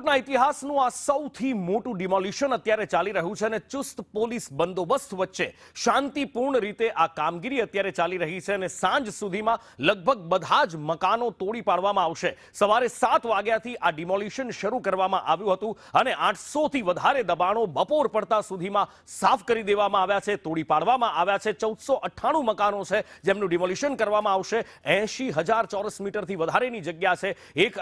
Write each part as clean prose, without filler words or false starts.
રાજકોટના ઇતિહાસનું આ સૌથી મોટું ડિમોલિશન અત્યારે ચાલી રહ્યું છે અને ચુસ્ત પોલીસ બંદોબસ્ત વચ્ચે શાંતિપૂર્ણ રીતે આ કામગીરી અત્યારે ચાલી રહી છે અને સાંજ સુધીમાં લગભગ બધા જ મકાનો તોડી પાડવામાં આવશે। સવારે 7 વાગ્યાથી આ ડિમોલિશન શરૂ કરવામાં આવ્યું હતું અને 800 થી વધારે દબાણો બપોર પડતા સુધીમાં સાફ કરી દેવામાં આવ્યા છે, તોડી પાડવામાં આવ્યા છે। 1498 મકાનો છે જેમનું ડિમોલિશન કરવામાં આવશે। 80,000 ચોરસ મીટરથી વધારેની જગ્યા છે એક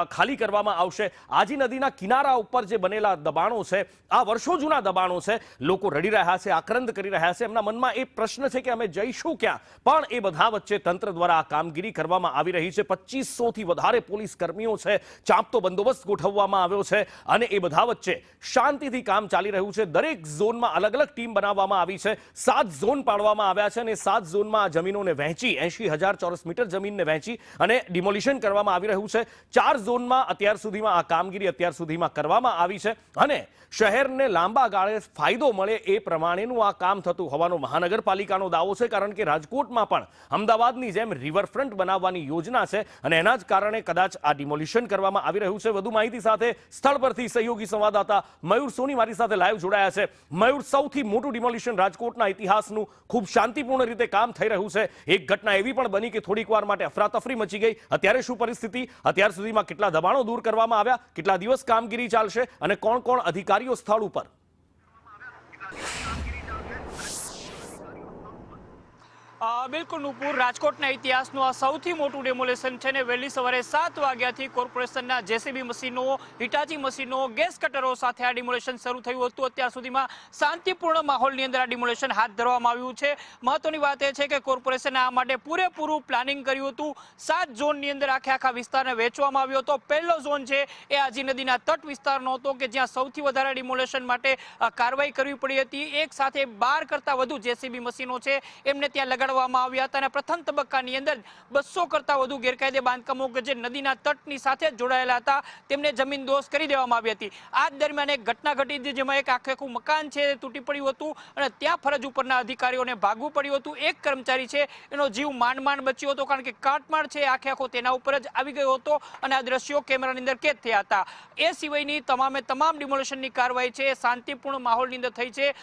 ખાલી કરવામાં આવશે। આજી નદીના કિનારા ઉપર જે બનેલા દબાણો છે આ વર્ષો જૂના દબાણો છે। લોકો રડી રહ્યા છે, આક્રંદ કરી રહ્યા છે, એમના મનમાં એ પ્રશ્ન છે કે અમે જઈશું ક્યાં, પણ એ બધા વચ્ચે તંત્ર દ્વારા આ કામગીરી કરવામાં આવી રહી છે। 2500 થી વધારે પોલીસ કર્મીઓ છે, ચાંપતો બંદોબસ્ત ગોઠવવામાં આવ્યો છે અને એ બધા વચ્ચે શાંતિથી કામ ચાલી રહ્યું છે। દરેક ઝોનમાં અલગ અલગ ટીમ બનાવવામાં આવી છે, 7 ઝોન પાડવામાં આવ્યા છે અને 7 ઝોનમાં જમીનોને વહેંચી 80,000 ચોરસ મીટર જમીનને વહેંચી અને ડિમોલિશન કરવામાં આવી રહ્યું છે। 4 ઝોનમાં અત્યાર સુધીમાં આ કામગીરી અત્યાર સુધીમાં કરવામાં આવી છે અને શહેરને લાંબા ગાળે ફાયદો મળે એ પ્રમાણેનું આ કામ થતું હોવાનો મહાનગરપાલિકાનો દાવો છે, કારણ કે રાજકોટમાં પણ અમદાવાદની જેમ રિવરફ્રન્ટ બનાવવાની યોજના છે અને એના જ કારણે કદાચ આ ડિમોલિશન કરવામાં આવી રહ્યું છે। વધુ માહિતી સાથે સ્થળ પરથી સહયોગી સંવાદદાતા મયુર સોની મારી સાથે લાઈવ જોડાયા છે। મયુર, સૌથી મોટું ડિમોલિશન રાજકોટના ઇતિહાસનું ખૂબ શાંતિપૂર્ણ રીતે કામ થઈ રહ્યું છે। એક ઘટના એવી પણ બની કે થોડીક વાર માટે અફરાતફરી મચી ગઈ। અત્યારે શું પરિસ્થિતિ, અત્યાર સુધીમાં કેટલા દબાણો દૂર કરવામાં આવ્યા, કેટલા દિવસ કામગીરી ચાલશે અને કોણ કોણ અધિકારીઓ સ્થળ ઉપર? બિલકુલ નુપુર, રાજકોટના ઇતિહાસનું આ સૌથી મોટું ડેમોલેશન છે ને વહેલી સવારે 7 વાગ્યાથી કોર્પોરેશનના જેસીબી મશીનો, હિટાચી મશીનો, ગેસ કટરો સાથે આ ડિમોલેશન શરૂ થયું હતું। અત્યાર સુધીમાં શાંતિપૂર્ણ માહોલની અંદર આ ડિમોલેશન હાથ ધરવામાં આવ્યું છે। મહત્વની વાત એ છે કે કોર્પોરેશને આ માટે પૂરેપૂરું પ્લાનિંગ કર્યું હતું। 7 ઝોનની અંદર આખા વિસ્તારને વહેંચવામાં આવ્યો હતો। પહેલો ઝોન છે એ આજી નદીના તટ વિસ્તારનો હતો કે જ્યાં સૌથી વધારે ડિમોલેશન માટે કાર્યવાહી કરવી પડી હતી। એક સાથે 12 કરતાં વધુ જેસીબી મશીનો છે એમને ત્યાં લગાડવામાં આવ્યા હતા અને પ્રથમ તબક્કાની અંદર 200 કરતાં વધુ ગેરકાયદે બાંધકામો કે જે નદીના તટની સાથે જોડાયેલા હતા તેમને જમીનદોસ્ત કરી દેવામાં આવી હતી। આ દરમિયાન એક ઘટના ઘટી હતી જેમાં એક આખું મકાન છે તૂટી પડ્યું હતું અને ત્યાં ફરજ ઉપરના અધિકારીઓને ભાગવું પડ્યું હતું। એક કર્મચારી છે એનો જીવ માંડ બચ્યો હતો, કારણ કે કાટમાળ છે આખો તેના ઉપર જ આવી ગયો હતો અને આ દ્રશ્યો કેમેરાની અંદર કેદ થયા હતા। એ સિવાયની તમામ ડિમોલેશનની કાર્યવાહી છે શાંતિપૂર્ણ માહોલની અંદર થઈ છે।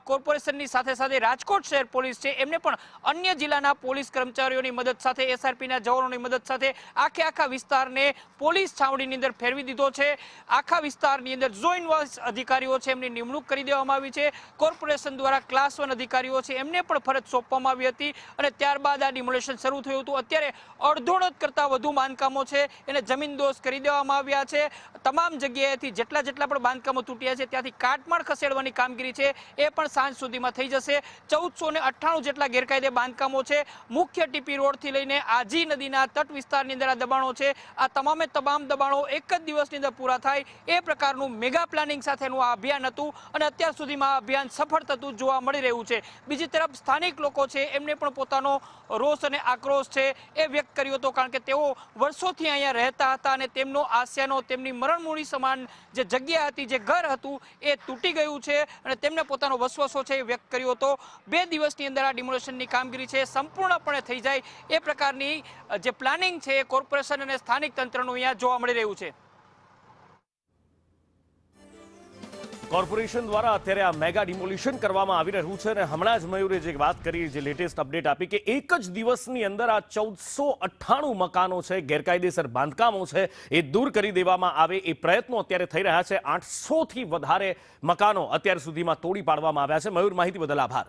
કોર્પોરેશનની સાથે સાથે રાજકોટ શહેર પોલીસ છે એમને પણ અન્ય જિલ્લાના પોલીસ કર્મચારીઓની મદદ સાથે, એસઆરપીના જવાનોની મદદ સાથે આખા વિસ્તારને પોલીસ છાવણીની અંદર ફેરવી દીધો છે। આખા વિસ્તારની અંદર જોઈન્ટ વાઇઝ અધિકારીઓ છે એમની નિમણૂક કરી દેવામાં આવી છે। કોર્પોરેશન દ્વારા ક્લાસ 1 અધિકારીઓ છે એમને પણ ફરજ સોંપવામાં આવી હતી અને ત્યારબાદ આ ડિમોલેશન શરૂ થયું હતું। અત્યારે અડધોડ કરતાં વધુ બાંધકામો છે એને જમીનદોસ્ત કરી દેવામાં આવ્યા છે। તમામ જગ્યાએથી જેટલા પણ બાંધકામો તૂટ્યા છે ત્યાંથી કાટમાળ ખસેડવાની કામગીરી છે એ પણ સાંજ સુધીમાં થઈ જશે। 1498 જેટલા ગેરકાયદે બાંધકામો છે મુખ્ય ટીપી રોડથી લઈને આજી નદીના તટ વિસ્તારની અંદર આ દબાણો છે, આ તમામ દબાણો એક જ દિવસની અંદર પૂરા થાય એ પ્રકારનું મેગા પ્લાનિંગ સાથેનું આ અભિયાન હતું અને અત્યાર સુધીમાં આ અભિયાન સફળ થતું જોવા મળી રહ્યું છે। બીજી તરફ સ્થાનિક લોકો છે એમને પણ પોતાનો રોષ અને આક્રોશ છે એ વ્યક્ત કર્યો હતો, કારણ કે તેઓ વર્ષોથી અહીંયા રહેતા હતા અને તેમનો આશયાનો, તેમની મરણમૂળી સમાન જે જગ્યા હતી, જે ઘર હતું એ તૂટી ગયું છે અને તેમને પોતાનો વસવસો છે એ વ્યક્ત કર્યો હતો। 2 દિવસની અંદર આ ડિમોલેશનની કામગીરી છે સંપૂર્ણપણે થઈ જાય એ પ્રકારની જે પ્લાનિંગ છે કોર્પોરેશન અને સ્થાનિક તંત્રનું અહીંયા જોવા મળી રહ્યું છે। કોર્પોરેશન દ્વારા અત્યારે આ મેગા ડિમોલિશન કરવામાં આવી રહ્યું છે અને હમણાં જ મયુરે જે વાત કરી, જે લેટેસ્ટ અપડેટ આપી કે એક જ દિવસની અંદર આ 1498 મકાનો છે, ગેરકાયદેસર બાંધકામો છે એ દૂર કરી દેવામાં આવે એ પ્રયત્નો અત્યારે થઈ રહ્યા છે। 800 થી વધારે મકાનો અત્યાર સુધીમાં તોડી પાડવામાં આવ્યા છે। મયુર, માહિતી બદલ આભાર।